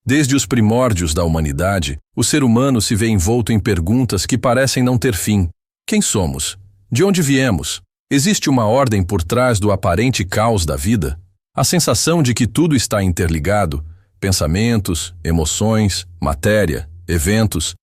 Desde os primórdios da humanidade, o ser humano se vê envolto em perguntas que parecem não ter fim. Quem somos? De onde viemos? Existe uma ordem por trás do aparente caos da vida? A sensação de que tudo está interligado, pensamentos, emoções, matéria, eventos,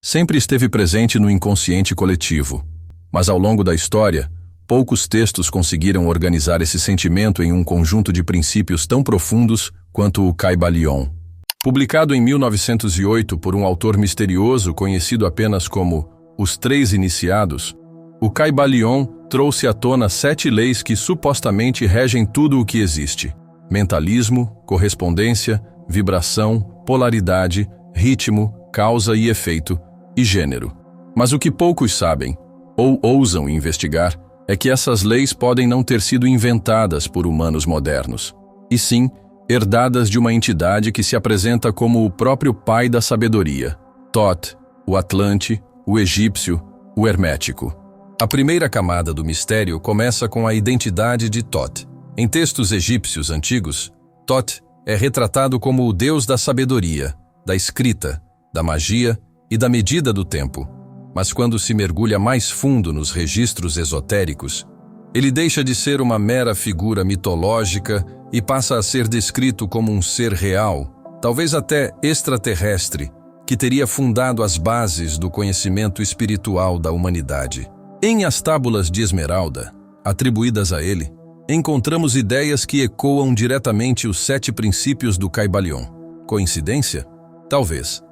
sempre esteve presente no inconsciente coletivo. Mas ao longo da história, poucos textos conseguiram organizar esse sentimento em um conjunto de princípios tão profundos quanto o Kybalion. Publicado em 1908 por um autor misterioso conhecido apenas como Os Três Iniciados, o Kybalion trouxe à tona 7 leis que supostamente regem tudo o que existe: mentalismo, correspondência, vibração, polaridade, ritmo, causa e efeito, e gênero. Mas o que poucos sabem, ou ousam investigar, é que essas leis podem não ter sido inventadas por humanos modernos, e sim herdadas de uma entidade que se apresenta como o próprio pai da sabedoria: Thoth, o Atlante, o egípcio, o hermético. A primeira camada do mistério começa com a identidade de Thoth. Em textos egípcios antigos, Thoth é retratado como o deus da sabedoria, da escrita, da magia e da medida do tempo. Mas quando se mergulha mais fundo nos registros esotéricos, ele deixa de ser uma mera figura mitológica e passa a ser descrito como um ser real, talvez até extraterrestre, que teria fundado as bases do conhecimento espiritual da humanidade. Em As Tábulas de Esmeralda, atribuídas a ele, encontramos ideias que ecoam diretamente os 7 princípios do Kybalion. Coincidência? Talvez.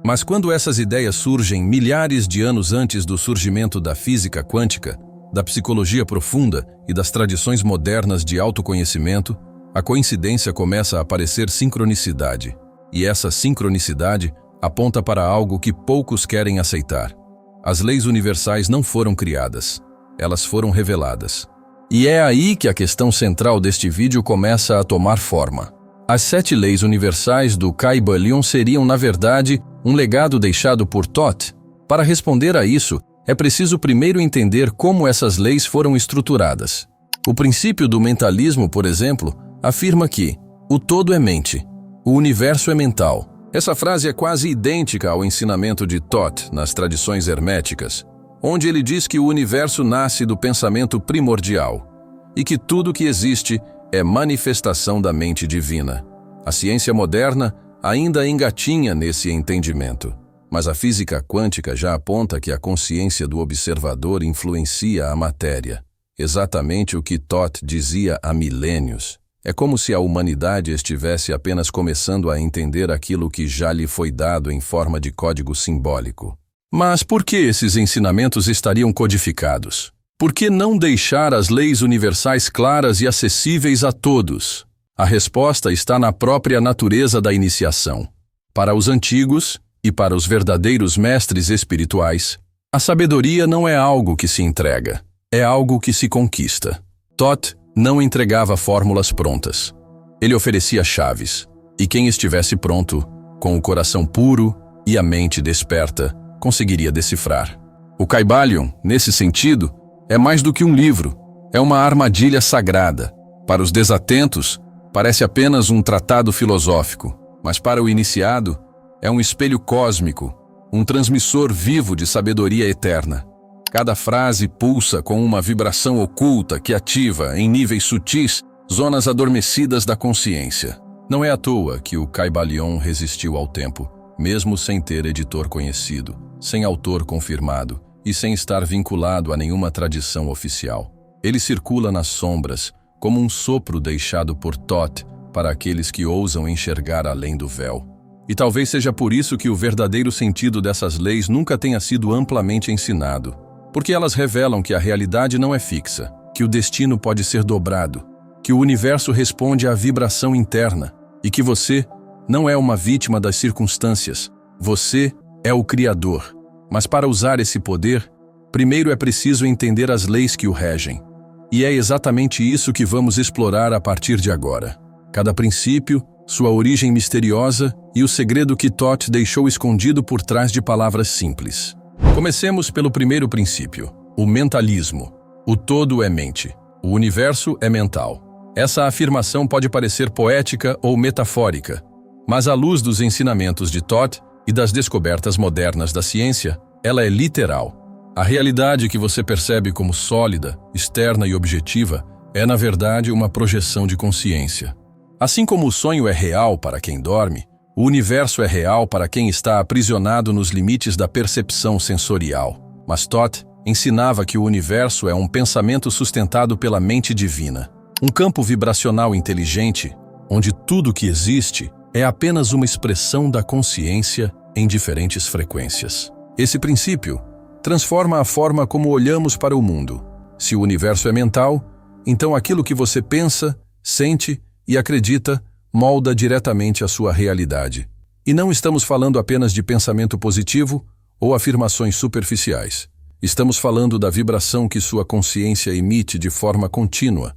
Mas quando essas ideias surgem milhares de anos antes do surgimento da física quântica, da psicologia profunda e das tradições modernas de autoconhecimento, a coincidência começa a parecer sincronicidade. E essa sincronicidade aponta para algo que poucos querem aceitar. As leis universais não foram criadas, elas foram reveladas. E é aí que a questão central deste vídeo começa a tomar forma. As 7 leis universais do Kybalion seriam, na verdade, um legado deixado por Thoth. Para responder a isso, é preciso primeiro entender como essas leis foram estruturadas. O princípio do mentalismo, por exemplo, afirma que o todo é mente, o universo é mental. Essa frase é quase idêntica ao ensinamento de Thoth nas tradições herméticas, onde ele diz que o universo nasce do pensamento primordial e que tudo que existe é manifestação da mente divina. A ciência moderna ainda engatinha nesse entendimento, mas a física quântica já aponta que a consciência do observador influencia a matéria, exatamente o que Thoth dizia há milênios. É como se a humanidade estivesse apenas começando a entender aquilo que já lhe foi dado em forma de código simbólico. Mas por que esses ensinamentos estariam codificados? Por que não deixar as leis universais claras e acessíveis a todos? A resposta está na própria natureza da iniciação. Para os antigos e para os verdadeiros mestres espirituais, a sabedoria não é algo que se entrega, é algo que se conquista. Thoth não entregava fórmulas prontas. Ele oferecia chaves, e quem estivesse pronto, com o coração puro e a mente desperta, conseguiria decifrar. O Kybalion, nesse sentido, é mais do que um livro, é uma armadilha sagrada. Para os desatentos, parece apenas um tratado filosófico, mas para o iniciado, é um espelho cósmico, um transmissor vivo de sabedoria eterna. Cada frase pulsa com uma vibração oculta que ativa, em níveis sutis, zonas adormecidas da consciência. Não é à toa que o Kybalion resistiu ao tempo, mesmo sem ter editor conhecido, sem autor confirmado e sem estar vinculado a nenhuma tradição oficial. Ele circula nas sombras, como um sopro deixado por Thoth para aqueles que ousam enxergar além do véu. E talvez seja por isso que o verdadeiro sentido dessas leis nunca tenha sido amplamente ensinado. Porque elas revelam que a realidade não é fixa, que o destino pode ser dobrado, que o universo responde à vibração interna e que você não é uma vítima das circunstâncias, você é o Criador. Mas para usar esse poder, primeiro é preciso entender as leis que o regem. E é exatamente isso que vamos explorar a partir de agora. Cada princípio, sua origem misteriosa e o segredo que Thoth deixou escondido por trás de palavras simples. Comecemos pelo primeiro princípio, o mentalismo. O todo é mente, o universo é mental. Essa afirmação pode parecer poética ou metafórica, Mas à luz dos ensinamentos de Todd e das descobertas modernas da ciência, ela é literal. A realidade que você percebe como sólida, externa e objetiva é, na verdade, uma projeção de consciência. Assim como o sonho é real para quem dorme, o universo é real para quem está aprisionado nos limites da percepção sensorial. Mas Todd ensinava que o universo é um pensamento sustentado pela mente divina, um campo vibracional inteligente, onde tudo que existe é apenas uma expressão da consciência em diferentes frequências. Esse princípio transforma a forma como olhamos para o mundo. Se o universo é mental, então aquilo que você pensa, sente e acredita molda diretamente a sua realidade. E não estamos falando apenas de pensamento positivo ou afirmações superficiais. Estamos falando da vibração que sua consciência emite de forma contínua,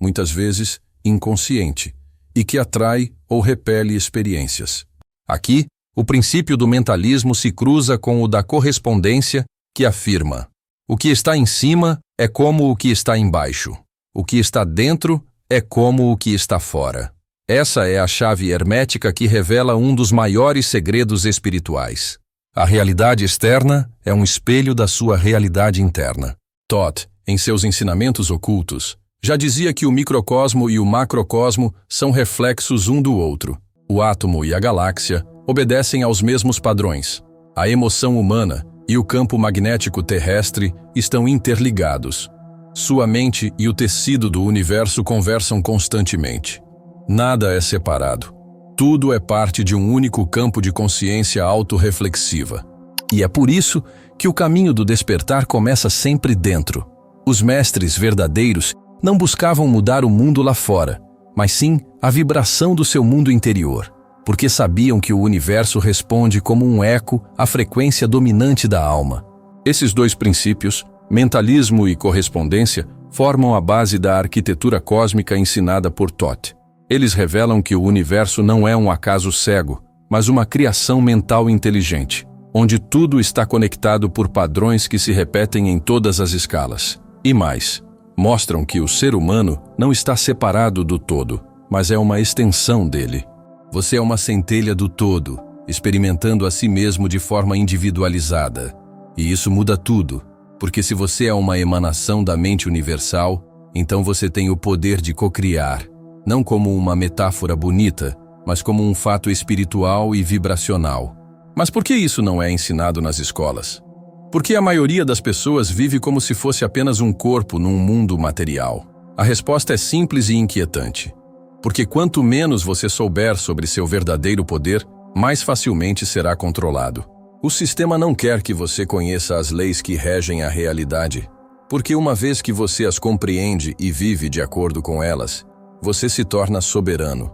muitas vezes inconsciente, e que atrai ou repele experiências. Aqui, o princípio do mentalismo se cruza com o da correspondência, que afirma: o que está em cima é como o que está embaixo. O que está dentro é como o que está fora. Essa é a chave hermética que revela um dos maiores segredos espirituais. A realidade externa é um espelho da sua realidade interna. Todd, em seus ensinamentos ocultos, já dizia que o microcosmo e o macrocosmo são reflexos um do outro. O átomo e a galáxia obedecem aos mesmos padrões. A emoção humana e o campo magnético terrestre estão interligados. Sua mente e o tecido do universo conversam constantemente. Nada é separado. Tudo é parte de um único campo de consciência autorreflexiva. E é por isso que o caminho do despertar começa sempre dentro. Os mestres verdadeiros não buscavam mudar o mundo lá fora, mas sim a vibração do seu mundo interior, porque sabiam que o universo responde como um eco à frequência dominante da alma. Esses dois princípios, mentalismo e correspondência, formam a base da arquitetura cósmica ensinada por Todd. Eles revelam que o universo não é um acaso cego, mas uma criação mental inteligente, onde tudo está conectado por padrões que se repetem em todas as escalas. E mais, mostram que o ser humano não está separado do todo, mas é uma extensão dele. Você é uma centelha do todo, experimentando a si mesmo de forma individualizada. E isso muda tudo, porque se você é uma emanação da mente universal, então você tem o poder de cocriar, não como uma metáfora bonita, mas como um fato espiritual e vibracional. Mas por que isso não é ensinado nas escolas? Porque a maioria das pessoas vive como se fosse apenas um corpo num mundo material. A resposta é simples e inquietante. Porque quanto menos você souber sobre seu verdadeiro poder, mais facilmente será controlado. O sistema não quer que você conheça as leis que regem a realidade, porque uma vez que você as compreende e vive de acordo com elas, você se torna soberano.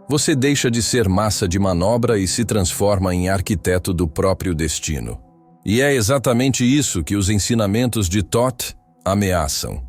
Você deixa de ser massa de manobra e se transforma em arquiteto do próprio destino. E é exatamente isso que os ensinamentos de Todd ameaçam.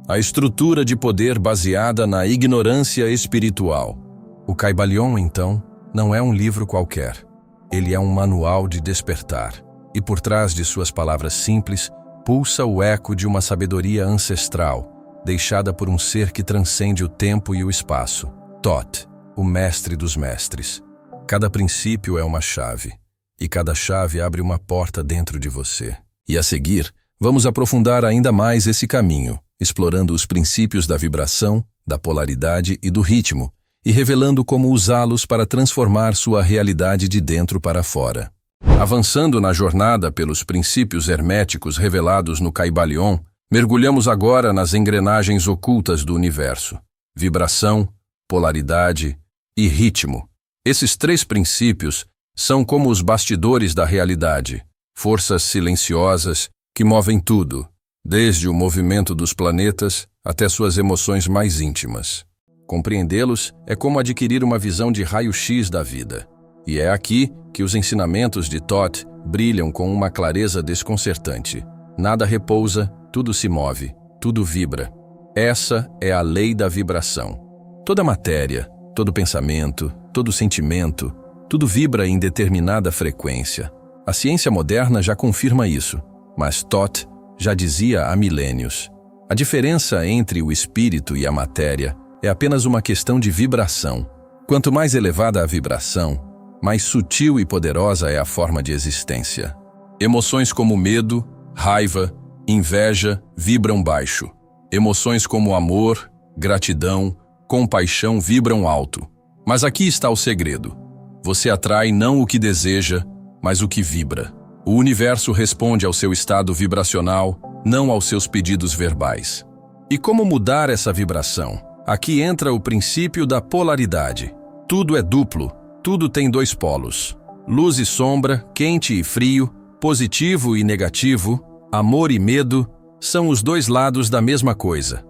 A estrutura de poder baseada na ignorância espiritual. O Kybalion, então, não é um livro qualquer. Ele é um manual de despertar. E por trás de suas palavras simples, pulsa o eco de uma sabedoria ancestral, deixada por um ser que transcende o tempo e o espaço. Todd, o mestre dos mestres. Cada princípio é uma chave, e cada chave abre uma porta dentro de você. E a seguir, vamos aprofundar ainda mais esse caminho, explorando os princípios da vibração, da polaridade e do ritmo, e revelando como usá-los para transformar sua realidade de dentro para fora. Avançando na jornada pelos princípios herméticos revelados no Kybalion, mergulhamos agora nas engrenagens ocultas do universo: vibração, polaridade e ritmo. Esses três princípios são como os bastidores da realidade, forças silenciosas que movem tudo, desde o movimento dos planetas até suas emoções mais íntimas. Compreendê-los é como adquirir uma visão de raio-x da vida. E é aqui que os ensinamentos de Todd brilham com uma clareza desconcertante. Nada repousa, tudo se move, tudo vibra. Essa é a lei da vibração. Toda matéria, todo pensamento, todo sentimento, tudo vibra em determinada frequência. A ciência moderna já confirma isso, mas Todd já dizia há milênios. A diferença entre o espírito e a matéria é apenas uma questão de vibração. Quanto mais elevada a vibração, mais sutil e poderosa é a forma de existência. Emoções como medo, raiva, inveja vibram baixo. Emoções como amor, gratidão, compaixão vibram alto. Mas aqui está o segredo. Você atrai não o que deseja, mas o que vibra. O universo responde ao seu estado vibracional, não aos seus pedidos verbais. E como mudar essa vibração? Aqui entra o princípio da polaridade. Tudo é duplo, tudo tem dois polos. Luz e sombra, quente e frio, positivo e negativo, amor e medo, são os dois lados da mesma coisa.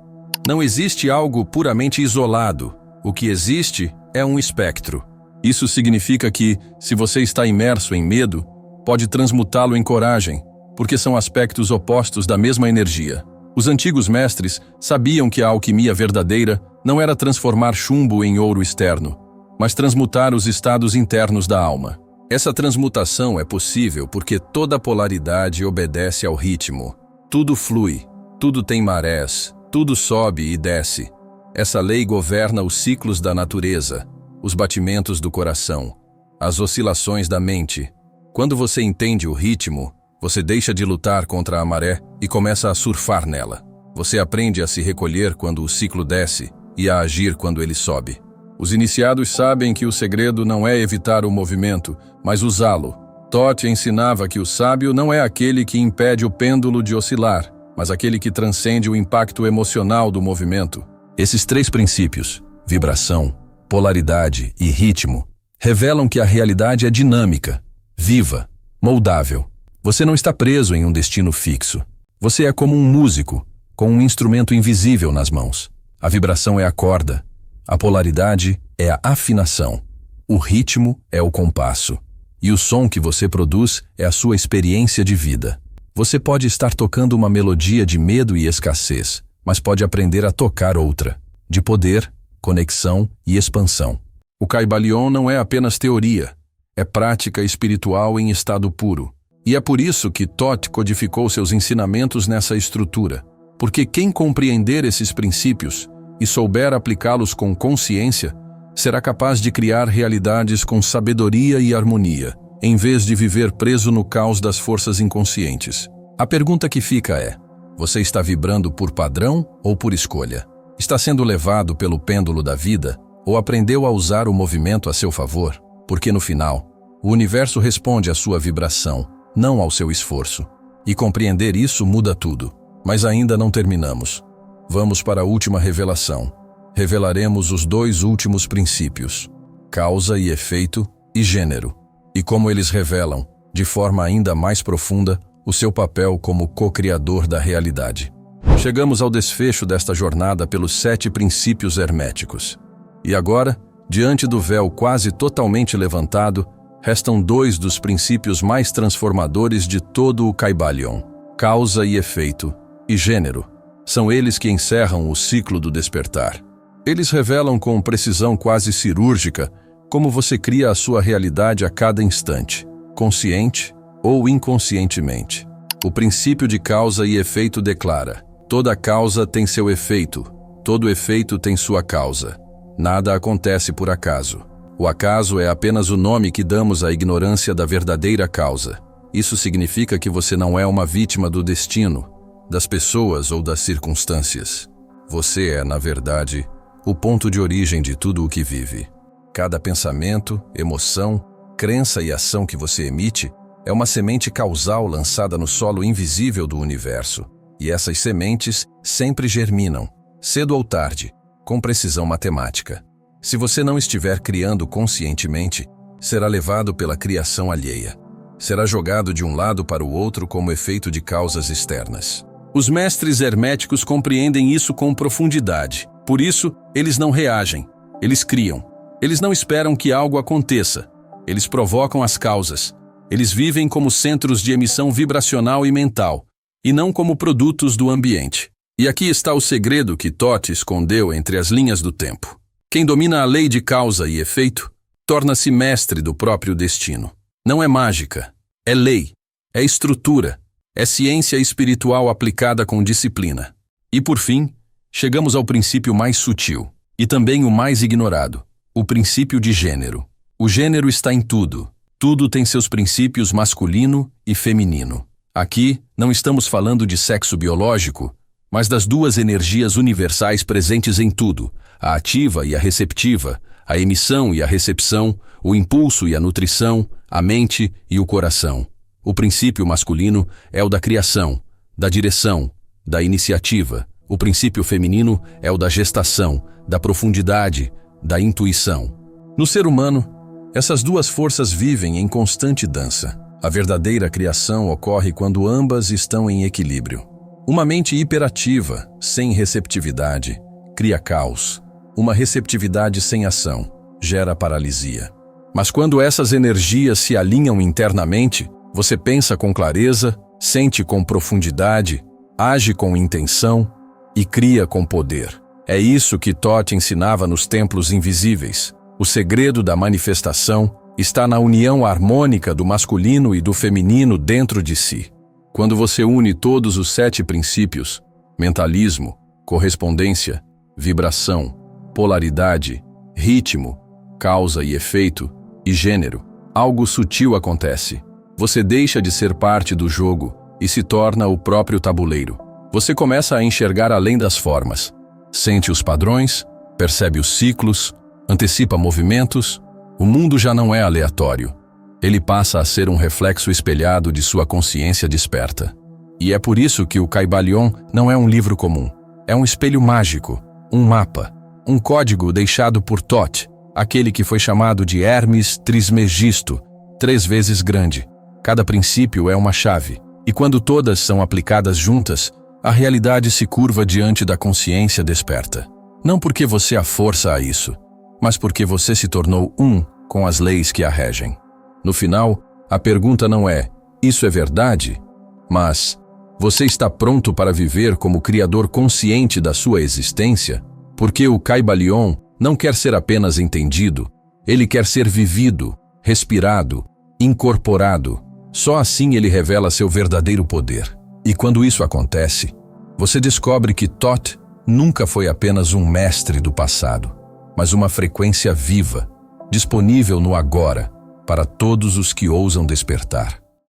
Não existe algo puramente isolado. O que existe é um espectro. Isso significa que, se você está imerso em medo, pode transmutá-lo em coragem, porque são aspectos opostos da mesma energia. Os antigos mestres sabiam que a alquimia verdadeira não era transformar chumbo em ouro externo, mas transmutar os estados internos da alma. Essa transmutação é possível porque toda polaridade obedece ao ritmo. Tudo flui, tudo tem marés, tudo sobe e desce. Essa lei governa os ciclos da natureza, os batimentos do coração, as oscilações da mente. Quando você entende o ritmo, você deixa de lutar contra a maré e começa a surfar nela. Você aprende a se recolher quando o ciclo desce e a agir quando ele sobe. Os iniciados sabem que o segredo não é evitar o movimento, mas usá-lo. Tote ensinava que o sábio não é aquele que impede o pêndulo de oscilar, mas aquele que transcende o impacto emocional do movimento. Esses três princípios, vibração, polaridade e ritmo, revelam que a realidade é dinâmica, viva, moldável. Você não está preso em um destino fixo. Você é como um músico, com um instrumento invisível nas mãos. A vibração é a corda, a polaridade é a afinação, o ritmo é o compasso, e o som que você produz é a sua experiência de vida. Você pode estar tocando uma melodia de medo e escassez, mas pode aprender a tocar outra, de poder, conexão e expansão. O Kybalion não é apenas teoria, é prática espiritual em estado puro. E é por isso que Thoth codificou seus ensinamentos nessa estrutura, porque quem compreender esses princípios e souber aplicá-los com consciência, será capaz de criar realidades com sabedoria e harmonia, em vez de viver preso no caos das forças inconscientes. A pergunta que fica é: você está vibrando por padrão ou por escolha? Está sendo levado pelo pêndulo da vida ou aprendeu a usar o movimento a seu favor? Porque no final, o universo responde à sua vibração, não ao seu esforço. E compreender isso muda tudo. Mas ainda não terminamos. Vamos para a última revelação. Revelaremos os dois últimos princípios, causa e efeito e gênero, e como eles revelam, de forma ainda mais profunda, o seu papel como co-criador da realidade. Chegamos ao desfecho desta jornada pelos 7 princípios herméticos. E agora, diante do véu quase totalmente levantado, restam 2 dos princípios mais transformadores de todo o Kybalion, causa e efeito, e gênero. São eles que encerram o ciclo do despertar. Eles revelam com precisão quase cirúrgica como você cria a sua realidade a cada instante, consciente ou inconscientemente. O princípio de causa e efeito declara: toda causa tem seu efeito, todo efeito tem sua causa. Nada acontece por acaso. O acaso é apenas o nome que damos à ignorância da verdadeira causa. Isso significa que você não é uma vítima do destino, das pessoas ou das circunstâncias. Você é, na verdade, o ponto de origem de tudo o que vive. Cada pensamento, emoção, crença e ação que você emite é uma semente causal lançada no solo invisível do universo. E essas sementes sempre germinam, cedo ou tarde, com precisão matemática. Se você não estiver criando conscientemente, será levado pela criação alheia. Será jogado de um lado para o outro como efeito de causas externas. Os mestres herméticos compreendem isso com profundidade. Por isso, eles não reagem, eles criam. Eles não esperam que algo aconteça. Eles provocam as causas. Eles vivem como centros de emissão vibracional e mental, e não como produtos do ambiente. E aqui está o segredo que Thoth escondeu entre as linhas do tempo. Quem domina a lei de causa e efeito, torna-se mestre do próprio destino. Não é mágica, é lei, é estrutura, é ciência espiritual aplicada com disciplina. E por fim, chegamos ao princípio mais sutil, e também o mais ignorado, o princípio de gênero. O gênero está em tudo. Tudo tem seus princípios masculino e feminino. Aqui, não estamos falando de sexo biológico, mas das duas energias universais presentes em tudo, a ativa e a receptiva, a emissão e a recepção, o impulso e a nutrição, a mente e o coração. O princípio masculino é o da criação, da direção, da iniciativa. O princípio feminino é o da gestação, da profundidade, da intuição. No ser humano, essas duas forças vivem em constante dança. A verdadeira criação ocorre quando ambas estão em equilíbrio. Uma mente hiperativa, sem receptividade, cria caos. Uma receptividade sem ação gera paralisia. Mas quando essas energias se alinham internamente, você pensa com clareza, sente com profundidade, age com intenção e cria com poder. É isso que Thoth ensinava nos templos invisíveis. O segredo da manifestação está na união harmônica do masculino e do feminino dentro de si. Quando você une todos os 7 princípios, mentalismo, correspondência, vibração, polaridade, ritmo, causa e efeito e gênero, algo sutil acontece. Você deixa de ser parte do jogo e se torna o próprio tabuleiro. Você começa a enxergar além das formas. Sente os padrões, percebe os ciclos, antecipa movimentos. O mundo já não é aleatório. Ele passa a ser um reflexo espelhado de sua consciência desperta. E é por isso que o Kybalion não é um livro comum. É um espelho mágico, um mapa, um código deixado por Thoth, aquele que foi chamado de Hermes Trismegisto, 3 vezes grande. Cada princípio é uma chave, e quando todas são aplicadas juntas, a realidade se curva diante da consciência desperta. Não porque você a força a isso, mas porque você se tornou um com as leis que a regem. No final, a pergunta não é, isso é verdade? Mas, você está pronto para viver como criador consciente da sua existência? Porque o Kybalion não quer ser apenas entendido, ele quer ser vivido, respirado, incorporado. Só assim ele revela seu verdadeiro poder. E quando isso acontece, você descobre que Thoth nunca foi apenas um mestre do passado, mas uma frequência viva, disponível no agora, para todos os que ousam despertar.